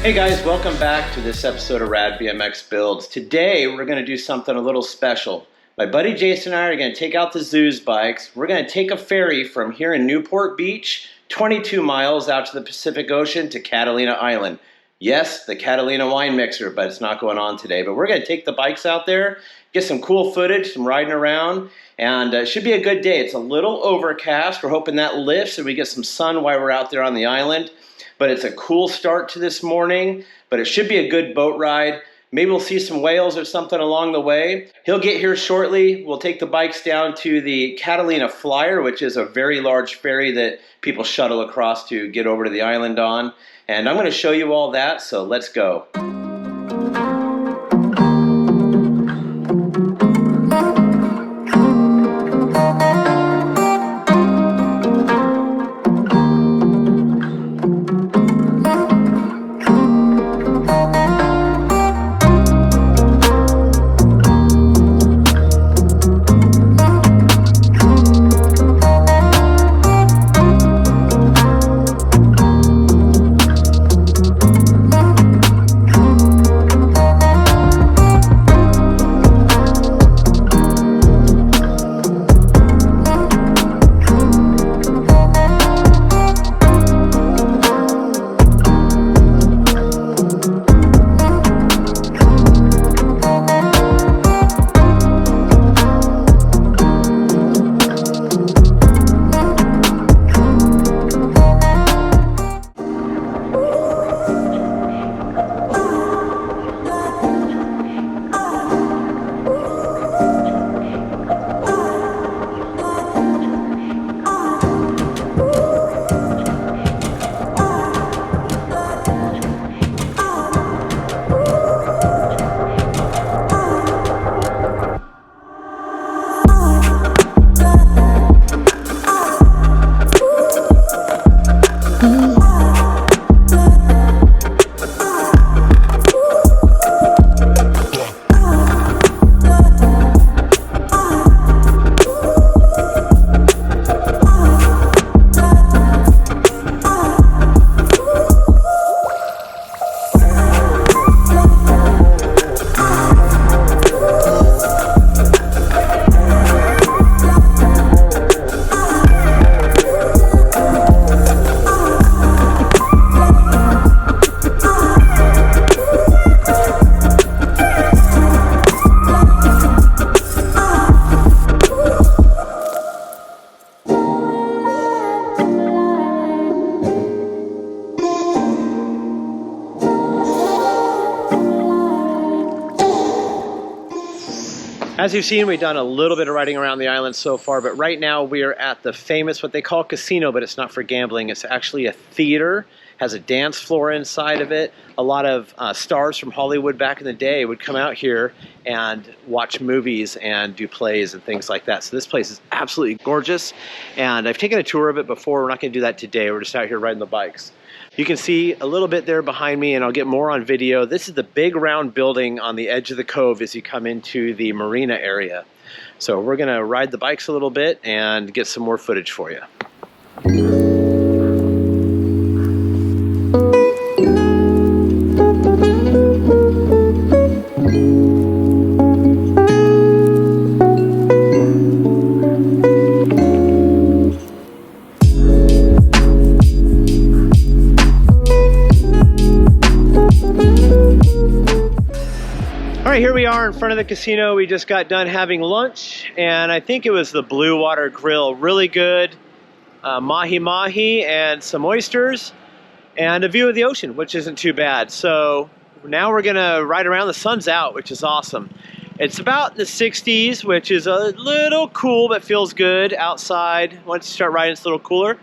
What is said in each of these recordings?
Hey guys, welcome back to this episode of Rad BMX Builds. Today we're going to do something a little special. My buddy Jason and I are going to take out the ZOOZ bikes. We're going to take a ferry from here in Newport Beach, 22 miles out to the Pacific Ocean to Catalina Island. Yes, the Catalina wine mixer, but it's not going on today. But we're going to take the bikes out there, get some cool footage, some riding around, and it should be a good day. It's a little overcast. We're hoping that lifts and we get some sun while we're out there on the island. But it's a cool start to this morning, but it should be a good boat ride. Maybe we'll see some whales or something along the way. He'll get here shortly. We'll take the bikes down to the Catalina Flyer, which is a very large ferry that people shuttle across to get over to the island on. And I'm going to show you all that, so let's go. As you've seen, we've done a little bit of riding around the island so far, but right now we are at the famous, what they call casino, but it's not for gambling. It's actually a theater, has a dance floor inside of it. A lot of stars from Hollywood back in the day would come out here and watch movies and do plays and things like that. So this place is absolutely gorgeous, and I've taken a tour of it before. We're not going to do that today. We're just out here riding the bikes. You can see a little bit there behind me, and I'll get more on video. This is the big round building on the edge of the cove as you come into the marina area. So we're going to ride the bikes a little bit and get some more footage for you. All right, here we are in front of the casino. We just got done having lunch, and I think it was the Blue Water Grill. Really good mahi-mahi and some oysters and a view of the ocean, which isn't too bad. So now we're gonna ride around. The sun's out, which is awesome. It's about the 60s, which is a little cool, but feels good outside. Once you start riding, it's a little cooler.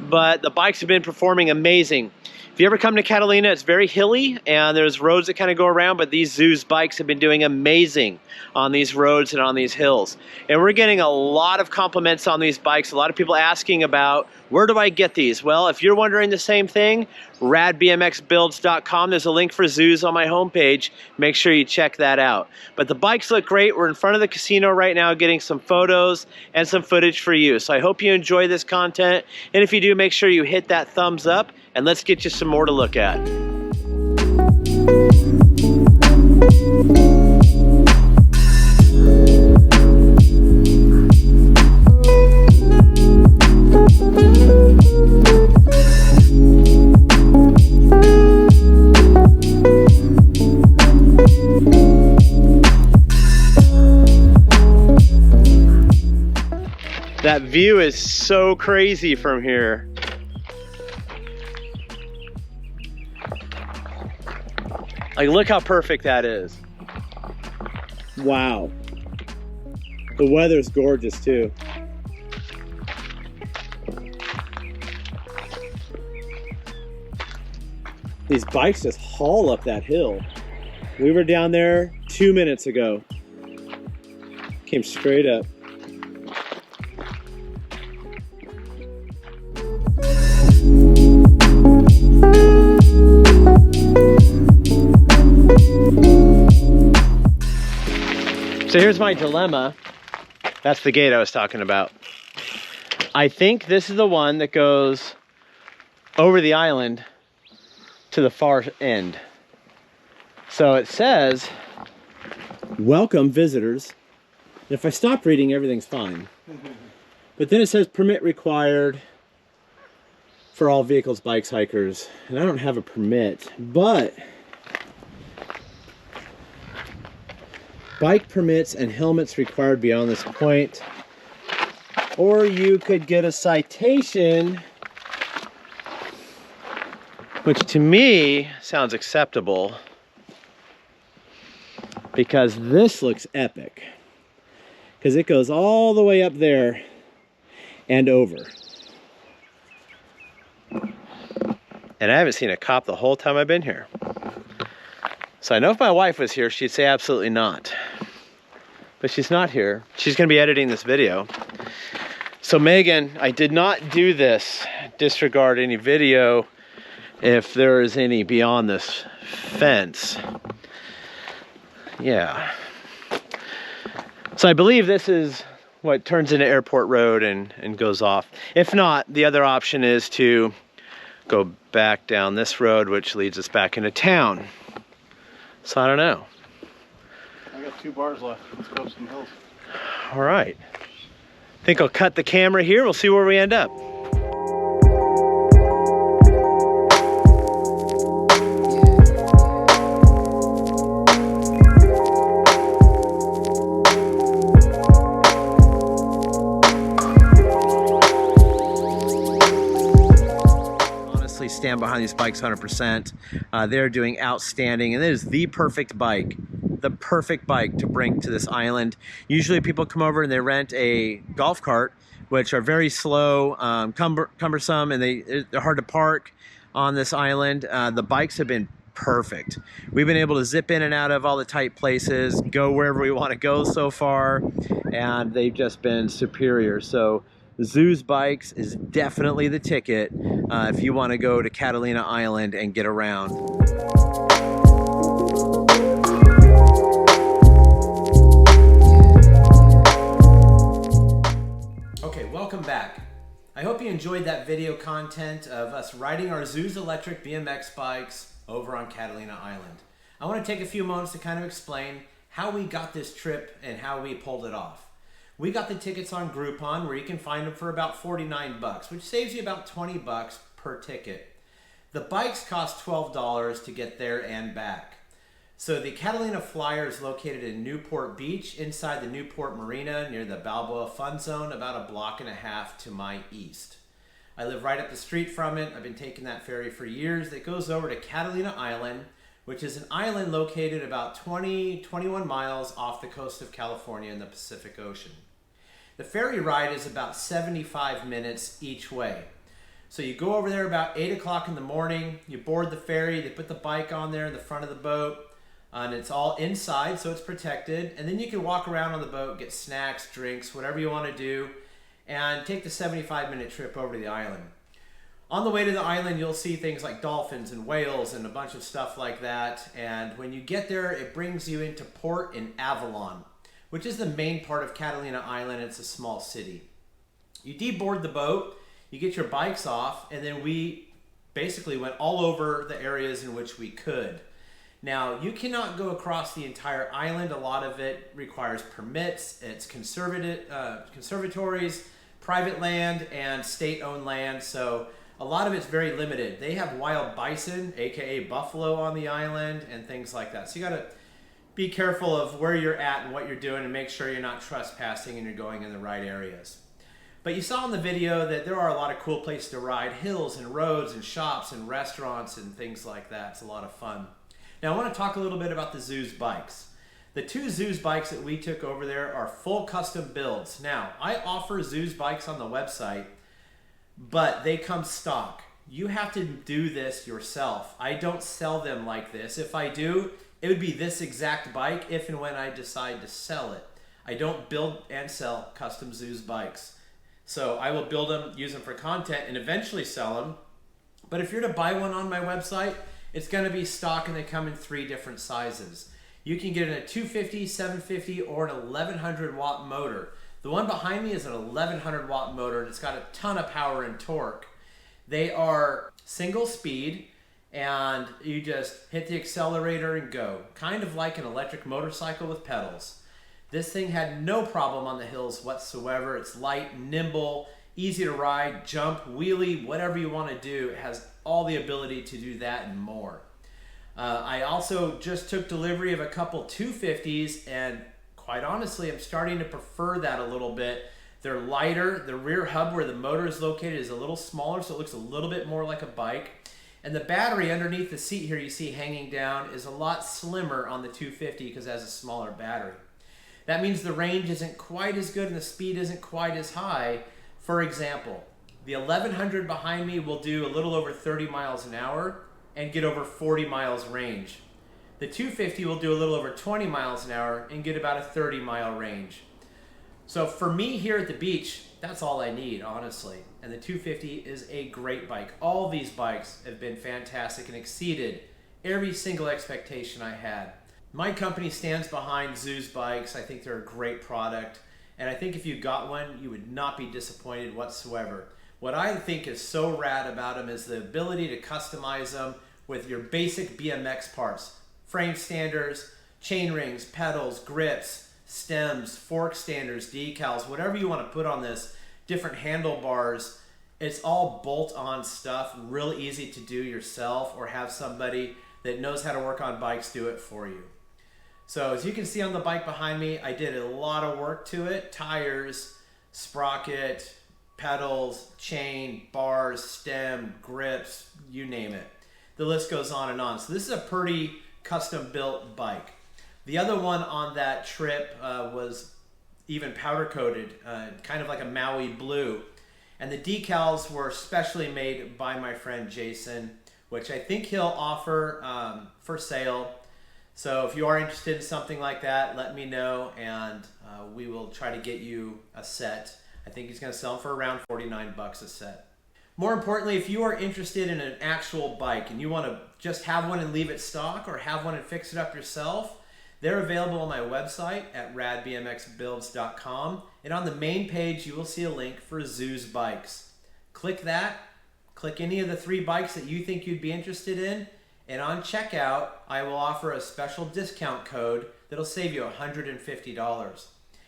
But the bikes have been performing amazing. If you ever come to Catalina, it's very hilly, and there's roads that kind of go around, but these ZOOZ bikes have been doing amazing on these roads and on these hills. And we're getting a lot of compliments on these bikes. A lot of people asking about, where do I get these? Well, if you're wondering the same thing, radbmxbuilds.com. There's a link for ZOOZ on my homepage. Make sure you check that out. But the bikes look great. We're in front of the casino right now getting some photos and some footage for you. So I hope you enjoy this content. And if you do, make sure you hit that thumbs up, and let's get you some more to look at. That view is so crazy from here. Like, look how perfect that is. Wow. The weather's gorgeous too. These bikes just haul up that hill. We were down there 2 minutes ago. Came straight up. So here's my dilemma. That's the gate I was talking about. I think this is the one that goes over the island to the far end. So it says, welcome visitors. If I stop reading, everything's fine. But then it says permit required for all vehicles, bikes, hikers. And I don't have a permit, but bike permits and helmets required beyond this point. Or you could get a citation, which to me sounds acceptable because this looks epic. Because it goes all the way up there and over. And I haven't seen a cop the whole time I've been here. So I know if my wife was here, she'd say absolutely not. But she's not here. She's gonna be editing this video. So Megan, I did not do this, disregard any video if there is any beyond this fence. Yeah. So I believe this is what turns into Airport Road and goes off. If not, the other option is to go back down this road, which leads us back into town. So I don't know. I got 2 bars left. Let's go up some hills. All right. I think I'll cut the camera here. We'll see where we end up. Honestly, stand behind these bikes 100%. They're doing outstanding, and it is the perfect bike to bring to this island. Usually people come over and they rent a golf cart, which are very slow, cumbersome, and they're hard to park on this island. The bikes have been perfect. We've been able to zip in and out of all the tight places, go wherever we want to go so far, and they've just been superior. So ZOOZ bikes is definitely the ticket if you want to go to Catalina Island and get around. Okay, welcome back. I hope you enjoyed that video content of us riding our ZOOZ electric BMX bikes over on Catalina Island. I want to take a few moments to kind of explain how we got this trip and how we pulled it off. We got the tickets on Groupon, where you can find them for about 49 bucks, which saves you about 20 bucks per ticket. The bikes cost $12 to get there and back. So the Catalina Flyer is located in Newport Beach, inside the Newport Marina, near the Balboa Fun Zone, about 1.5 blocks to my east. I live right up the street from it. I've been taking that ferry for years. That goes over to Catalina Island, which is an island located about 21 miles off the coast of California in the Pacific Ocean. The ferry ride is about 75 minutes each way. So you go over there about 8 o'clock in the morning, you board the ferry, they put the bike on there in the front of the boat, and it's all inside, so it's protected. And then you can walk around on the boat, get snacks, drinks, whatever you want to do, and take the 75-minute trip over to the island. On the way to the island, you'll see things like dolphins and whales and a bunch of stuff like that. And when you get there, it brings you into port in Avalon, which is the main part of Catalina Island. It's a small city. You deboard the boat, you get your bikes off, and then we basically went all over the areas in which we could. Now, you cannot go across the entire island. A lot of it requires permits. It's conservatories, private land, and state-owned land. So a lot of it's very limited. They have wild bison, aka buffalo, on the island and things like that. So you got to be careful of where you're at and what you're doing and make sure you're not trespassing and you're going in the right areas. But you saw in the video that there are a lot of cool places to ride, hills and roads and shops and restaurants and things like that. It's a lot of fun. Now I want to talk a little bit about the ZOOZ bikes. The 2 ZOOZ bikes that we took over there are full custom builds. Now, I offer ZOOZ bikes on the website, but they come stock. You have to do this yourself. I don't sell them like this. If I do, it would be this exact bike if and when I decide to sell it. I don't build and sell custom ZOOZ bikes. So I will build them, use them for content, and eventually sell them. But if you're to buy one on my website, it's going to be stock, and they come in 3 different sizes. You can get in a 250, 750, or an 1100 watt motor. The one behind me is an 1100 watt motor, and it's got a ton of power and torque. They are single speed, and you just hit the accelerator and go. Kind of like an electric motorcycle with pedals. This thing had no problem on the hills whatsoever. It's light, nimble, easy to ride, jump, wheelie, whatever you want to do. It has all the ability to do that and more. I also just took delivery of a couple 250s, and quite honestly, I'm starting to prefer that a little bit. They're lighter. The rear hub where the motor is located is a little smaller, so it looks a little bit more like a bike. And the battery underneath the seat here you see hanging down is a lot slimmer on the 250 because it has a smaller battery. That means the range isn't quite as good and the speed isn't quite as high. For example, the 1100 behind me will do a little over 30 miles an hour and get over 40 miles range. The 250 will do a little over 20 miles an hour and get about a 30-mile range. So for me here at the beach, that's all I need, honestly. And the 250 is a great bike. All these bikes have been fantastic and exceeded every single expectation I had. My company stands behind ZOOZ bikes. I think they're a great product. And I think if you got one, you would not be disappointed whatsoever. What I think is so rad about them is the ability to customize them with your basic BMX parts. Frame standers, chain rings, pedals, grips, stems, fork standers, decals, whatever you want to put on this, different handlebars. It's all bolt-on stuff, real easy to do yourself or have somebody that knows how to work on bikes do it for you. So as you can see on the bike behind me, I did a lot of work to it. Tires, sprocket, pedals, chain, bars, stem, grips, you name it. The list goes on and on. So this is a pretty custom built bike. The other one on that trip was even powder coated, kind of like a Maui blue. And the decals were specially made by my friend Jason, which I think he'll offer for sale. So if you are interested in something like that, let me know, and we will try to get you a set. I think he's going to sell them for around 49 bucks a set. More importantly, if you are interested in an actual bike and you want to just have one and leave it stock or have one and fix it up yourself, they're available on my website at radbmxbuilds.com, and on the main page you will see a link for ZOOZ bikes. Click that, click any of the 3 bikes that you think you'd be interested in, and on checkout I will offer a special discount code that'll save you $150.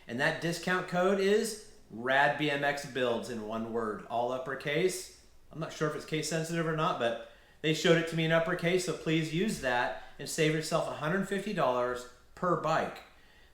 And that discount code is radbmxbuilds in one word, all uppercase. I'm not sure if it's case sensitive or not, but they showed it to me in uppercase, so please use that and save yourself $150 per bike.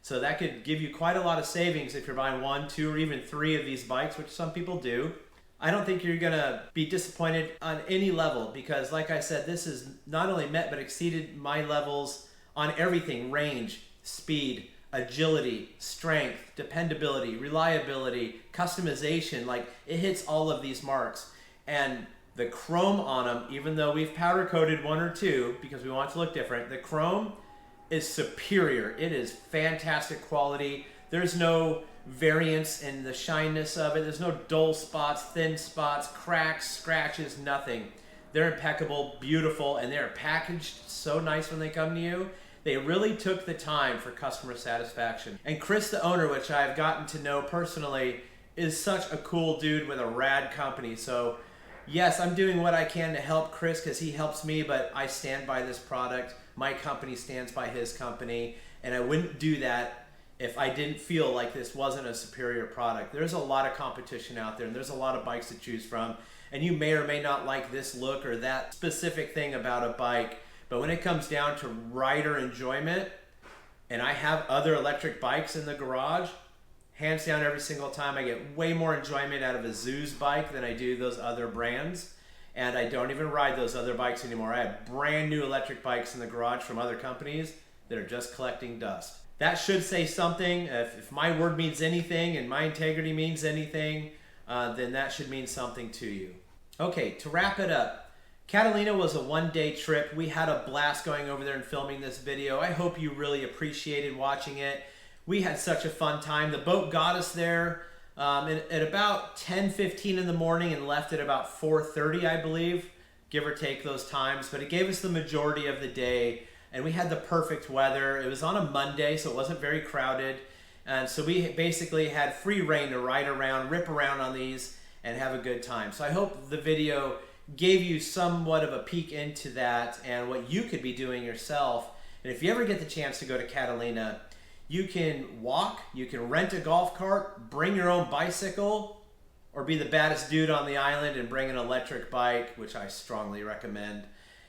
So that could give you quite a lot of savings if you're buying 1, 2, or even 3 of these bikes, which some people do. I don't think you're gonna be disappointed on any level because, like I said, this has not only met but exceeded my levels on everything: range, speed, agility, strength, dependability, reliability, customization. Like, it hits all of these marks. And the chrome on them, even though we've powder coated 1 or 2 because we want it to look different, the chrome is superior. It is fantastic quality. There's no variance in the shyness of it. There's no dull spots, thin spots, cracks, scratches, nothing. They're impeccable, beautiful, and they're packaged so nice when they come to you. They really took the time for customer satisfaction. And Chris, the owner, which I've gotten to know personally, is such a cool dude with a rad company. So yes, I'm doing what I can to help Chris because he helps me, but I stand by this product. my company stands by his company, and I wouldn't do that if I didn't feel like this wasn't a superior product. There's a lot of competition out there, and there's a lot of bikes to choose from, and you may or may not like this look or that specific thing about a bike, but when it comes down to rider enjoyment, and I have other electric bikes in the garage, hands down every single time I get way more enjoyment out of a ZOOZ bike than I do those other brands. And I don't even ride those other bikes anymore. I have brand new electric bikes in the garage from other companies that are just collecting dust. That should say something. If my word means anything and my integrity means anything, then that should mean something to you. Okay, to wrap it up, Catalina was a one-day trip. We had a blast going over there and filming this video. I hope you really appreciated watching it. We had such a fun time. The boat got us there at about 10:15 in the morning and left at about 4:30, I believe, give or take those times. But it gave us the majority of the day, and we had the perfect weather. It was on a Monday, so it wasn't very crowded. And so we basically had free reign to ride around, rip around on these, and have a good time. So I hope the video gave you somewhat of a peek into that and what you could be doing yourself. And if you ever get the chance to go to Catalina, you can walk, you can rent a golf cart, bring your own bicycle, or be the baddest dude on the island and bring an electric bike, which I strongly recommend.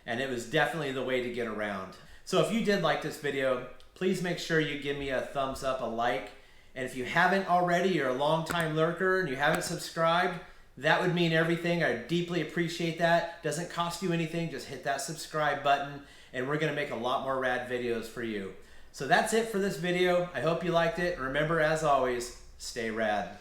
And it was definitely the way to get around. So if you did like this video, please make sure you give me a thumbs up, a like. And if you haven't already, you're a long-time lurker and you haven't subscribed, that would mean everything. I deeply appreciate that. Doesn't cost you anything. Just hit that subscribe button and we're going to make a lot more rad videos for you. So that's it for this video. I hope you liked it. Remember, as always, stay rad.